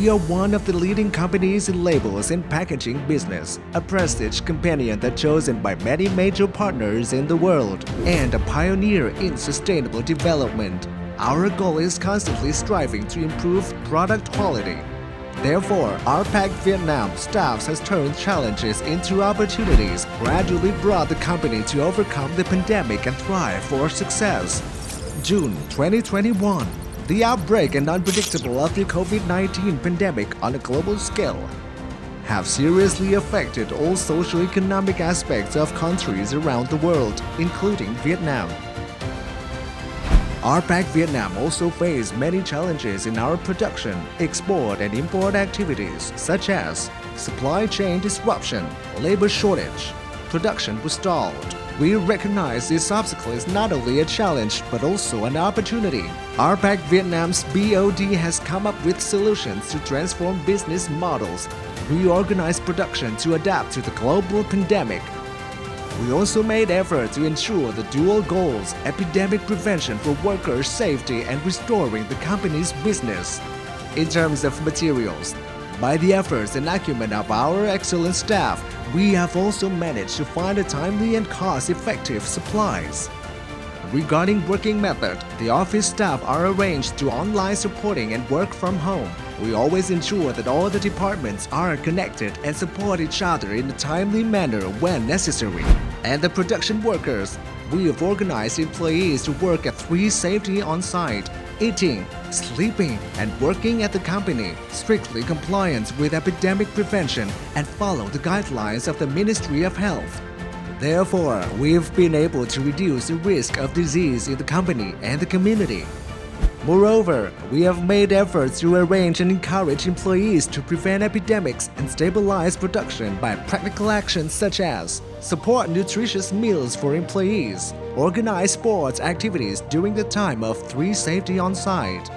We are one of the leading companies in labels and packaging business, a prestige companion that's chosen by many major partners in the world, and a pioneer in sustainable development. Our goal is constantly striving to improve product quality. Therefore, RPAC Vietnam staff has turned challenges into opportunities, gradually brought the company to overcome the pandemic and thrive for success. June 2021. The outbreak and unpredictable of the COVID-19 pandemic on a global scale have seriously affected all socio-economic aspects of countries around the world, including Vietnam. RPAC Vietnam also faced many challenges in our production, export and import activities such as supply chain disruption, labor shortage, production was stalled. We recognize this obstacle is not only a challenge but also an opportunity. RPAC Vietnam's BOD has come up with solutions to transform business models, reorganize production to adapt to the global pandemic. We also made efforts to ensure the dual goals, epidemic prevention for workers' safety and restoring the company's business. In terms of materials, by the efforts and acumen of our excellent staff, we have also managed to find a timely and cost-effective supplies. Regarding working method, the office staff are arranged to online supporting and work from home. We always ensure that all the departments are connected and support each other in a timely manner when necessary. And the production workers, we have organized employees to work at 3 safety on-site, eating, sleeping, and working at the company, strictly compliant with epidemic prevention and follow the guidelines of the Ministry of Health. Therefore, we've been able to reduce the risk of disease in the company and the community. Moreover, we have made efforts to arrange and encourage employees to prevent epidemics and stabilize production by practical actions such as support nutritious meals for employees, organize sports activities during the time of 3 safety on-site,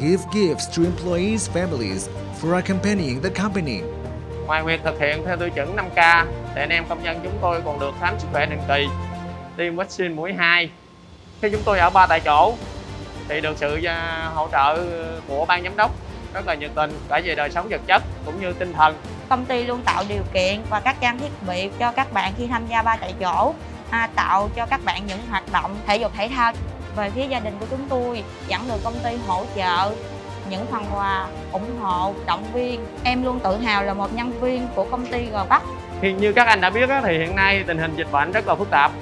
give gifts to employees' families for accompanying the company. Ngoài việc thực hiện theo tiêu chuẩn 5K, thì anh em công nhân chúng tôi còn được khám sức khỏe định kỳ, tiêm vaccine mũi 2. Khi chúng tôi ở 3 tại chỗ thì được sự hỗ trợ của ban giám đốc rất là nhiệt tình cả về đời sống vật chất cũng như tinh thần. Công ty luôn tạo điều kiện và các trang thiết bị cho các bạn khi tham gia 3 tại chỗ, tạo cho các bạn những hoạt động thể dục thể thao. Về phía gia đình của chúng tôi vẫn được công ty hỗ trợ những phần quà, ủng hộ, động viên. Em luôn tự hào là một nhân viên của công ty G Bắc. Thì như các anh đã biết thì hiện nay tình hình dịch bệnh rất là phức tạp.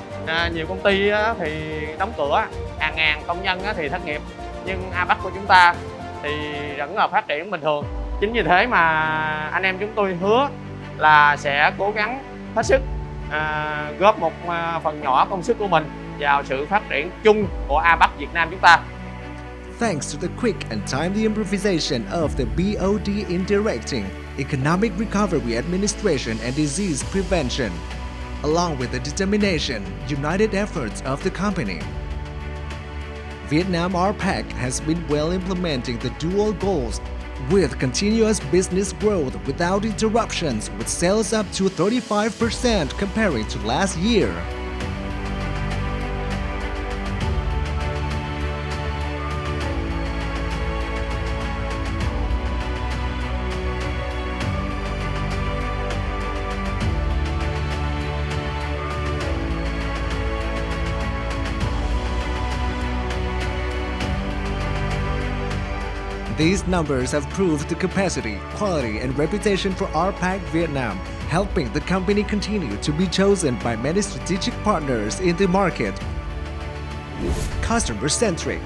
Nhiều công ty thì đóng cửa, hàng ngàn công nhân thì thất nghiệp. Nhưng A-Bắc của chúng ta thì vẫn là phát triển bình thường. Chính vì thế mà anh em chúng tôi hứa là sẽ cố gắng hết sức góp một phần nhỏ công sức của mình vào sự phát triển chung của A-Bắc Việt Nam chúng ta. Thanks to the quick and timely improvisation of the BOD in directing economic recovery administration and disease prevention, along with the determination, united efforts of the company, Vietnam RPAC has been well implementing the dual goals with continuous business growth without interruptions, with sales up to 35% comparing to last year. These numbers have proved the capacity, quality, and reputation for RPAC Vietnam, helping the company continue to be chosen by many strategic partners in the market. Customer-centric.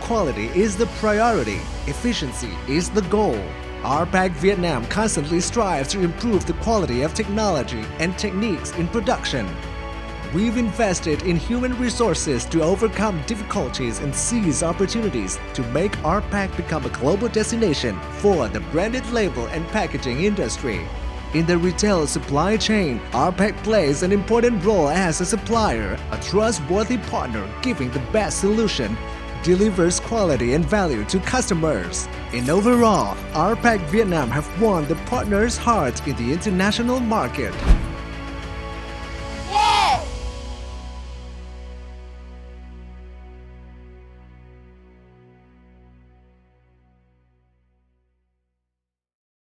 Quality is the priority. Efficiency is the goal. RPAC Vietnam constantly strives to improve the quality of technology and techniques in production. We've invested in human resources to overcome difficulties and seize opportunities to make RPAC become a global destination for the branded label and packaging industry. In the retail supply chain, RPAC plays an important role as a supplier, a trustworthy partner giving the best solution, delivers quality and value to customers. In overall, RPAC Vietnam have won the partners' hearts in the international market.